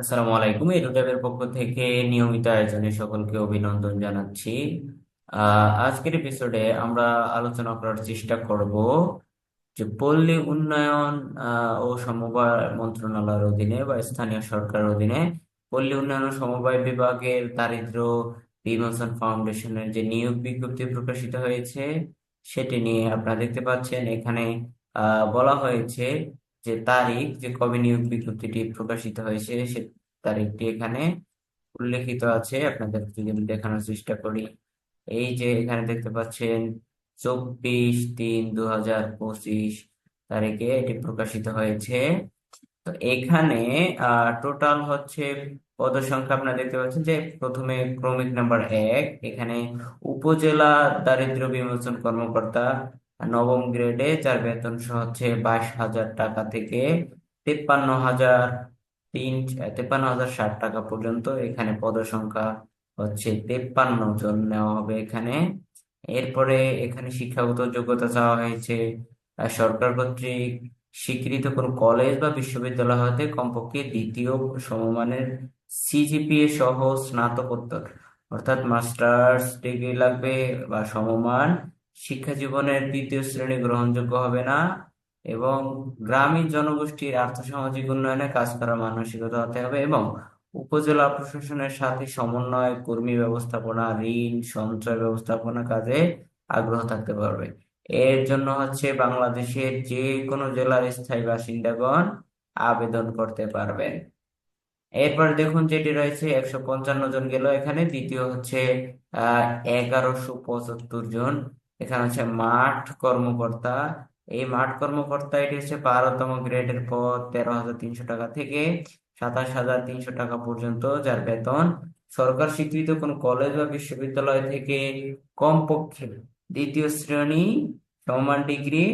আসসালামু আলাইকুম। এডুট্যাবের পক্ষ থেকে নিয়মিত আয়োজনে সকলকে অভিনন্দন জানাচ্ছি। আজকের এপিসোডে আমরা আলোচনা করার চেষ্টা করব যে পল্লী উন্নয়ন ও সমবায় মন্ত্রণালয়ের অধীনে বা স্থানীয় সরকারের অধীনে পল্লী উন্নয়ন ও সমবায় বিভাগের দারিদ্র্য বিমোচন ফাউন্ডেশনের যে নিয়োগ বিজ্ঞপ্তি প্রকাশিত হয়েছে সেটি নিয়ে আপনারা দেখতে পাচ্ছেন। এখানে বলা হয়েছে যে তারিখ, যে কবে নিয়োগ বিজ্ঞপ্তিটি প্রকাশিত হয়েছে সে তারিখটি এখানে উল্লেখিত আছে। আপনাদের যদি আমি দেখানোর চেষ্টা করি, এই যে এখানে দেখতে পাচ্ছেন 24/3/2025 তারিখে এটি প্রকাশিত হয়েছে। তো এখানে টোটাল হচ্ছে পদসংখ্যা আপনারা দেখতে পাচ্ছেন যে প্রথমে ক্রমিক নাম্বার 1, এখানে উপজেলা দারিদ্র্য বিমোচন কর্মকর্তা নবম গ্রেডে, যার বেতন সহ হচ্ছে 22,000 টাকা থেকে 53,060 টাকা পর্যন্ত। এখানে পদসংখ্যা হচ্ছে 53 জন নেওয়া হবে এখানে। এরপরে এখানে শিক্ষাগত যোগ্যতা চাওয়া হয়েছে সরকার কর্তৃক স্বীকৃত কোনো কলেজ বা বিশ্ববিদ্যালয় হতে কমপক্ষে দ্বিতীয় সমমানের সিজিপিএ সহ স্নাতকোত্তর, অর্থাৎ মাস্টার্স ডিগ্রি লাগবে বা সমমান। শিক্ষা জীবনের দ্বিতীয় শ্রেণী গ্রহণযোগ্য হবে না এবং গ্রামীণ জনগোষ্ঠীর আর্থসামাজিক উন্নয়নে কাজ করার মানসিকতা হতে হবে এবং উপজেলা প্রশাসনের সাথে সমন্বয়, কর্মী ব্যবস্থাপনা, ঋণ সঞ্চয় ব্যবস্থাপনা কাজে আগ্রহ থাকতে পারবে। এর জন্য হচ্ছে বাংলাদেশের যে কোনো জেলার স্থায়ী বাসিন্দাগণ আবেদন করতে পারবেন। এরপর দেখুন যেটি রয়েছে 155 জন গেল এখানে। দ্বিতীয় হচ্ছে 1175 জন। এখানে হচ্ছে মাঠ কর্মকর্তা। এই মাঠ কর্মকর্তা এটি হচ্ছে 12তম গ্রেডের পদ, 13,300 টাকা থেকে 27,300 টাকা পর্যন্ত, যার বেতন সরকার স্বীকৃত কোন কলেজ বা বিশ্ববিদ্যালয় থেকে কমপক্ষে দ্বিতীয় শ্রেণী সমান ডিগ্রি,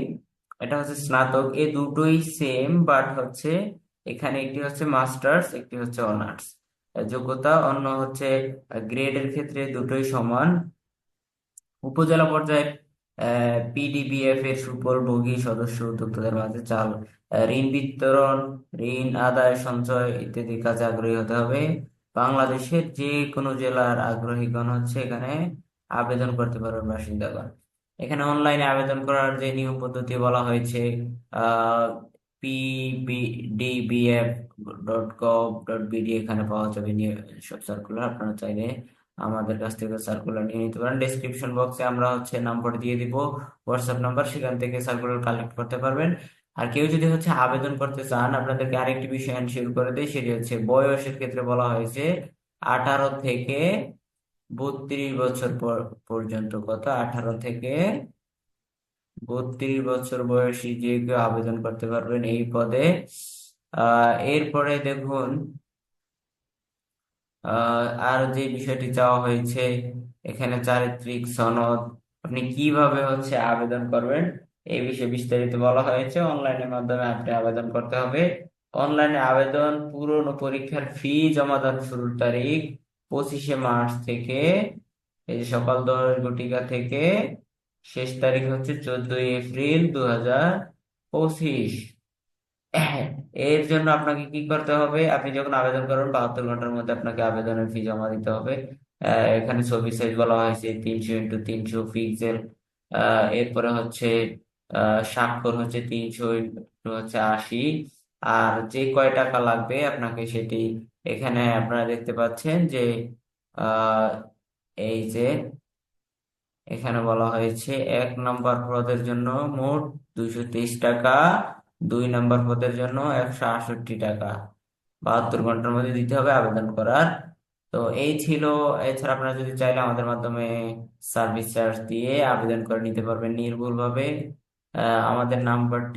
এটা হচ্ছে স্নাতক, এই দুটোই সেম, বাট হচ্ছে এখানে একটি হচ্ছে মাস্টার্স, একটি হচ্ছে অনার্স যোগ্যতা, অন্য হচ্ছে গ্রেডের ক্ষেত্রে দুটোই সমান। উপজেলা পর্যায়ে পিডিবিএফ এর সুফলভোগী সদস্য উদ্যোক্তাদের মাঝে চাল ঋণ বিতরণ, ঋণ আদায়, সঞ্চয় ইত্যাদি কাজে আগ্রহী হতে হবে। বাংলাদেশের যে কোনো জেলার আগ্রহীগণ হচ্ছে এখানে আবেদন করতে পারবেন বাসিন্দাগণ। এখানে অনলাইনে আবেদন করার যে নিয়ম পদ্ধতি বলা হয়েছে, আহ pbdbf.gov.bd এখানে পাওয়া যাবে সব সার্কুলার। আপনারা চাইলে আমাদের কাছ থেকে সার্কুলার নিয়ে নিতে পারেন। ডেসক্রিপশন বক্সে আমরা হচ্ছে নাম্বার দিয়ে দিব, হোয়াটসঅ্যাপ নাম্বার, সেখান থেকে সার্কুলার কালেক্ট করতে পারবেন। আর কেউ যদি হচ্ছে আবেদন করতে চান, আপনাদেরকে আরেকটি বিষয় এনশিওর করে দেয়, সেটি হচ্ছে বয়সের ক্ষেত্রে বলা হয়েছে 18 থেকে 32 বছর পর্যন্ত। কত? 18 থেকে 32 বছর বয়সী যে কেউ আবেদন করতে পারবেন এই পদে। এরপরে দেখুন, আর যে বিষয়টি চাওয়া হয়েছে এখানে চারিত্রিক সনদ, আপনি কিভাবে হচ্ছে আবেদন করবেন এই বিষয়ে বিস্তারিত বলা হয়েছে। অনলাইনের মাধ্যমে আপনি আবেদন করতে হবে। অনলাইনে আবেদন, পূরণ ও পরীক্ষার ফি জমা দেওয়ার শুরুর তারিখ 25শে মার্চ থেকে, এই যে সকাল 10 ঘটিকা থেকে, শেষ তারিখ হচ্ছে 14 এপ্রিল 2025। এর জন্য আপনাকে কি করতে হবে? আপনি যখন আবেদন করবেন 72 ঘন্টার মধ্যে আপনাকে আবেদনের ফি জমা দিতে হবে। এখানে ছবি সাইজ বলা হয়েছে 300x300 পিক্সেল। এরপরে হচ্ছে স্বাক্ষর হচ্ছে 300x80। আর যে কয় টাকা লাগবে আপনাকে সেটি এখানে আপনারা দেখতে পাচ্ছেন যে আহ এই যে এখানে বলা হয়েছে 1 নম্বর পদের জন্য মোট 223 টাকা, 2 নম্বর পদের জন্য 168 টাকা। 72 ঘন্টার মধ্যে দিতে হবে আবেদন করার। তো এই ছিল। এছাড়া আপনারা যদি চাইলে আমাদের মাধ্যমে সার্ভিস চার্জ দিয়ে আবেদন করে নিতে পারবেন নির্ভুলভাবে। আমাদের নাম্বারটি